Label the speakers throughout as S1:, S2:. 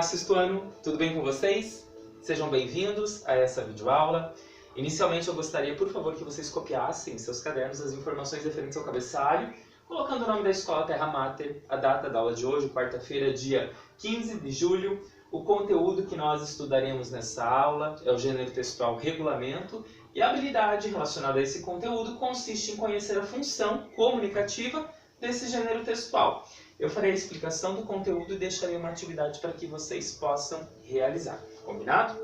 S1: Olá, sexto ano, tudo bem com vocês? Sejam bem-vindos a essa videoaula. Inicialmente eu gostaria, por favor, que vocês copiassem em seus cadernos as informações referentes ao cabeçalho, colocando o nome da Escola Terra Mater, a data da aula de hoje, quarta-feira, dia 15 de julho. O conteúdo que nós estudaremos nessa aula é o gênero textual regulamento, e a habilidade relacionada a esse conteúdo consiste em conhecer a função comunicativa desse gênero textual. Eu farei a explicação do conteúdo e deixarei uma atividade para que vocês possam realizar. Combinado?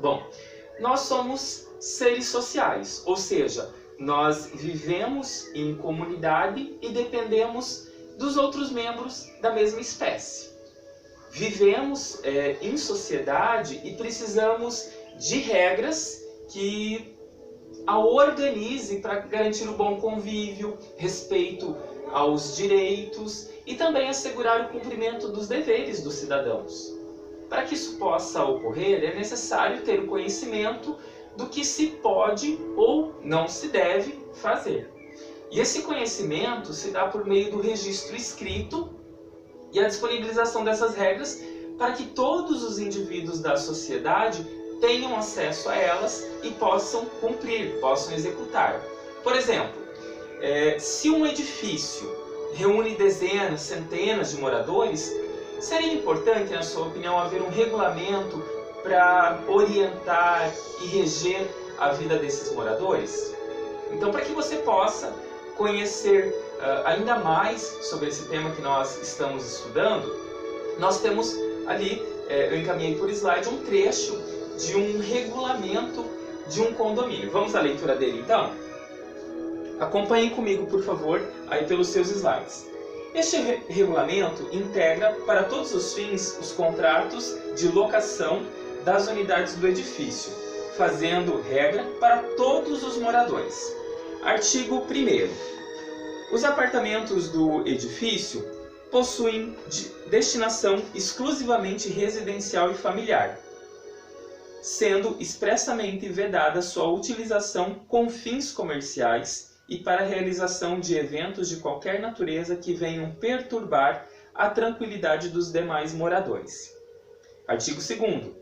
S1: Bom, nós somos seres sociais, ou seja, nós vivemos em comunidade e dependemos dos outros membros da mesma espécie. Vivemos em sociedade e precisamos de regras que a organize para garantir o bom convívio, respeito aos direitos e também assegurar o cumprimento dos deveres dos cidadãos. Para que isso possa ocorrer, é necessário ter o conhecimento do que se pode ou não se deve fazer. E esse conhecimento se dá por meio do registro escrito e a disponibilização dessas regras para que todos os indivíduos da sociedade tenham acesso a elas e possam cumprir, possam executar. Por exemplo, se um edifício reúne dezenas, centenas de moradores, seria importante, na sua opinião, haver um regulamento para orientar e reger a vida desses moradores? Então, para que você possa conhecer ainda mais sobre esse tema que nós estamos estudando, nós temos ali, eu encaminhei por slide, um trecho de um regulamento de um condomínio. Vamos à leitura dele, então? Acompanhem comigo, por favor, aí pelos seus slides. Este regulamento integra, para todos os fins, os contratos de locação das unidades do edifício, fazendo regra para todos os moradores. Artigo 1º. Os apartamentos do edifício possuem destinação exclusivamente residencial e familiar, sendo expressamente vedada sua utilização com fins comerciais e para a realização de eventos de qualquer natureza que venham perturbar a tranquilidade dos demais moradores. Artigo 2º.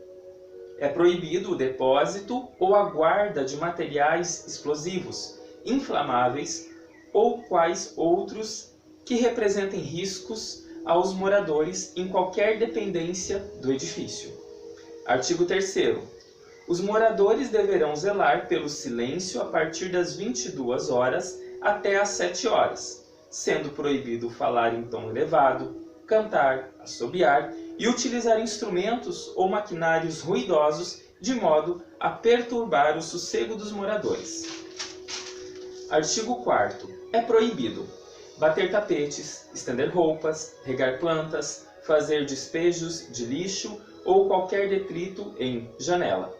S1: É proibido o depósito ou a guarda de materiais explosivos, inflamáveis ou quais outros que representem riscos aos moradores em qualquer dependência do edifício. Artigo 3º. Os moradores deverão zelar pelo silêncio a partir das 22 horas até às 7 horas, sendo proibido falar em tom elevado, cantar, assobiar e utilizar instrumentos ou maquinários ruidosos de modo a perturbar o sossego dos moradores. Artigo 4º. É proibido bater tapetes, estender roupas, regar plantas, fazer despejos de lixo ou qualquer detrito em janela,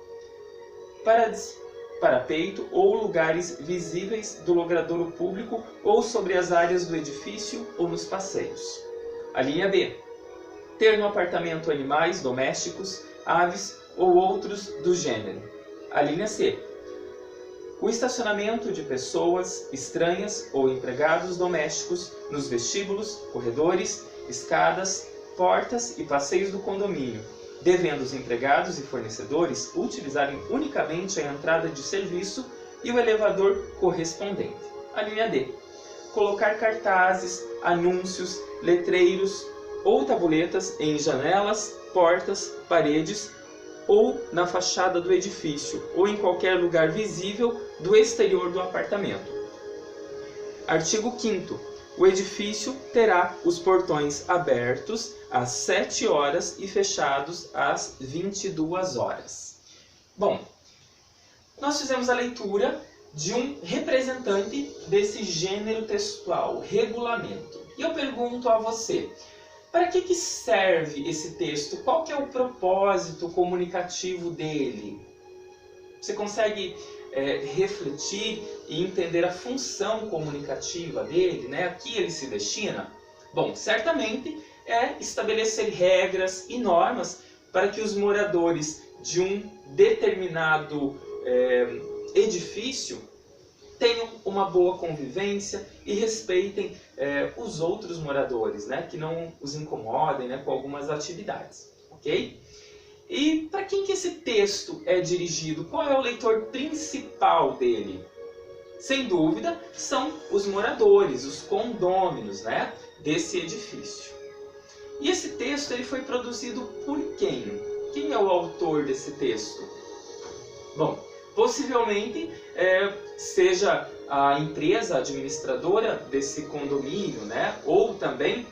S1: parapeito ou lugares visíveis do logradouro público ou sobre as áreas do edifício ou nos passeios. A linha B. Ter no apartamento animais domésticos, aves ou outros do gênero. A linha C. O estacionamento de pessoas estranhas ou empregados domésticos nos vestíbulos, corredores, escadas, portas e passeios do condomínio, devendo os empregados e fornecedores utilizarem unicamente a entrada de serviço e o elevador correspondente. A linha D. Colocar cartazes, anúncios, letreiros ou tabuletas em janelas, portas, paredes ou na fachada do edifício ou em qualquer lugar visível do exterior do apartamento. Artigo 5º. O edifício terá os portões abertos às 7 horas e fechados às 22 horas. Bom, nós fizemos a leitura de um representante desse gênero textual, regulamento. E eu pergunto a você, para que serve esse texto? Qual que é o propósito comunicativo dele? Você consegue refletir e entender a função comunicativa dele, né? A que ele se destina? Bom, certamente é estabelecer regras e normas para que os moradores de um determinado edifício tenham uma boa convivência e respeitem os outros moradores, né? Que não os incomodem, né? Com algumas atividades. ok? E para quem que esse texto é dirigido? Qual é o leitor principal dele? Sem dúvida, são os moradores, os condôminos, né, desse edifício. E esse texto ele foi produzido por quem? Quem é o autor desse texto? Bom, possivelmente seja a empresa administradora desse condomínio, né? Ou também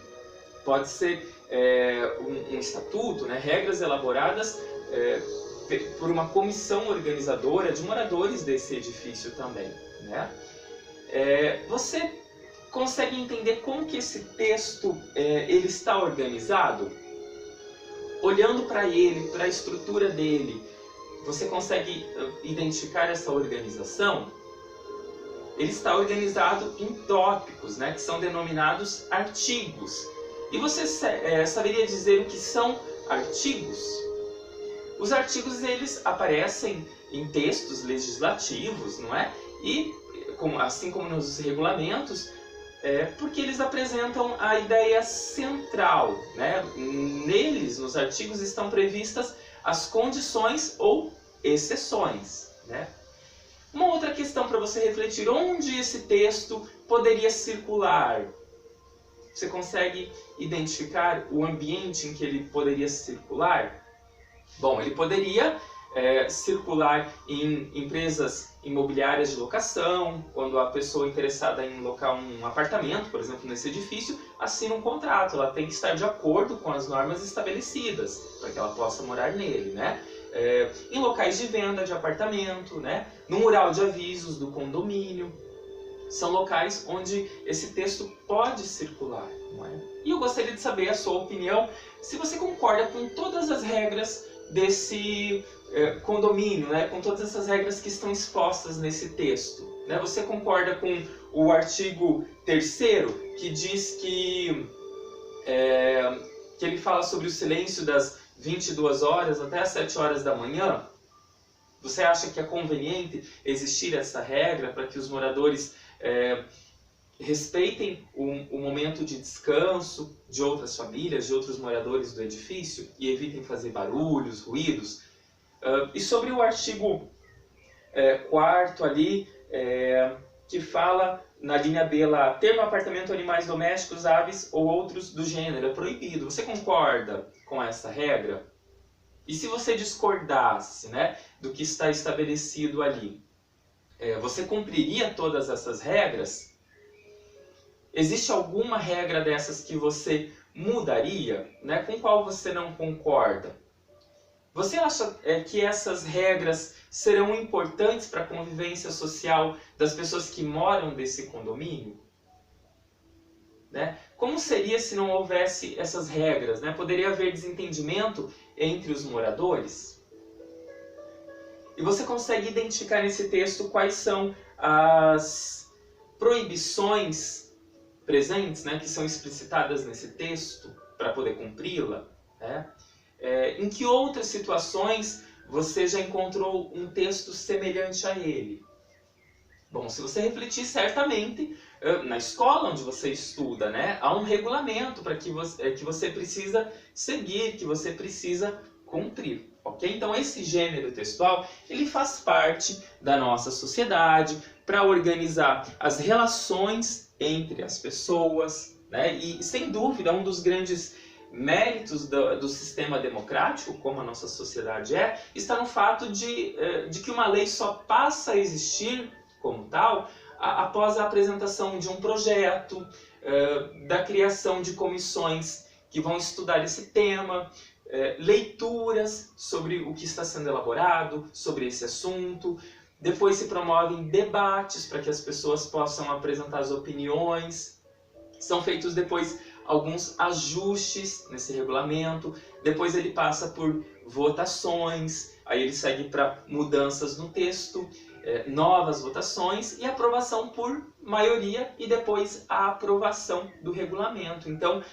S1: pode ser um estatuto, né? Regras elaboradas por uma comissão organizadora de moradores desse edifício também, né? Você consegue entender como que esse texto ele está organizado? Olhando para ele, para a estrutura dele, você consegue identificar essa organização? Ele está organizado em tópicos, né, que são denominados artigos. E você saberia dizer o que são artigos? Os artigos eles aparecem em textos legislativos, não é? E assim como nos regulamentos, porque eles apresentam a ideia central, né? Neles, nos artigos, estão previstas as condições ou exceções, né? Uma outra questão para você refletir: onde esse texto poderia circular? Você consegue identificar o ambiente em que ele poderia circular? Bom, ele poderia circular em empresas imobiliárias de locação, quando a pessoa interessada em locar um apartamento, por exemplo, nesse edifício, assina um contrato. Ela tem que estar de acordo com as normas estabelecidas para que ela possa morar nele, né? Em locais de venda de apartamento, né? No mural de avisos do condomínio. São locais onde esse texto pode circular, não é? E eu gostaria de saber a sua opinião, se você concorda com todas as regras desse condomínio, né? Com todas essas regras que estão expostas nesse texto, né? Você concorda com o artigo 3º, que diz que ele fala sobre o silêncio das 22 horas até as 7 horas da manhã? Você acha que é conveniente existir essa regra para que os moradores respeitem o momento de descanso de outras famílias, de outros moradores do edifício e evitem fazer barulhos, ruídos? E sobre o artigo 4º ali, que fala na linha B lá: ter no apartamento animais domésticos, aves ou outros do gênero é proibido. Você concorda com essa regra? E se você discordasse, né, do que está estabelecido ali, você cumpriria todas essas regras? Existe alguma regra dessas que você mudaria, né? Com qual você não concorda? Você acha que essas regras serão importantes para a convivência social das pessoas que moram nesse condomínio? Né? Como seria se não houvesse essas regras, né? Poderia haver desentendimento entre os moradores? E você consegue identificar nesse texto quais são as proibições presentes, né? Que são explicitadas nesse texto para poder cumpri-la, né? Em que outras situações você já encontrou um texto semelhante a ele? Bom, se você refletir, certamente, na escola onde você estuda, né, há um regulamento para que você precisa seguir, que você precisa cumprir, ok? Então esse gênero textual, ele faz parte da nossa sociedade para organizar as relações entre as pessoas, né? E sem dúvida um dos grandes méritos do sistema democrático, como a nossa sociedade está no fato de que uma lei só passa a existir como tal após a apresentação de um projeto, da criação de comissões que vão estudar esse tema, leituras sobre o que está sendo elaborado, sobre esse assunto. Depois se promovem debates para que as pessoas possam apresentar as opiniões. São feitos depois alguns ajustes nesse regulamento. Depois ele passa por votações, aí ele segue para mudanças no texto, novas votações e aprovação por maioria e depois a aprovação do regulamento. Então,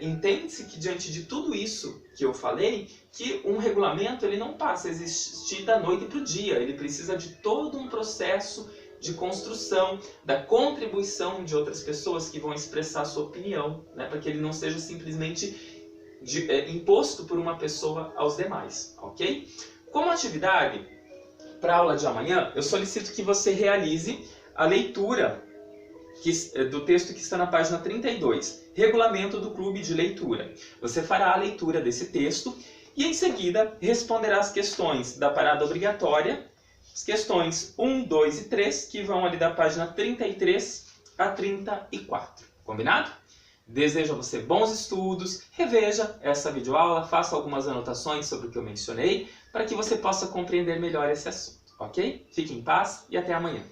S1: entende-se que diante de tudo isso que eu falei, que um regulamento ele não passa a existir da noite para o dia, ele precisa de todo um processo de construção, da contribuição de outras pessoas que vão expressar a sua opinião, né, para que ele não seja simplesmente imposto por uma pessoa aos demais, ok? Como atividade, para a aula de amanhã, eu solicito que você realize a leitura do texto que está na página 32, Regulamento do Clube de Leitura. Você fará a leitura desse texto e, em seguida, responderá as questões da parada obrigatória, as questões 1, 2 e 3, que vão ali da página 33 a 34. Combinado? Desejo a você bons estudos, reveja essa videoaula, faça algumas anotações sobre o que eu mencionei, para que você possa compreender melhor esse assunto, ok? Fique em paz e até amanhã.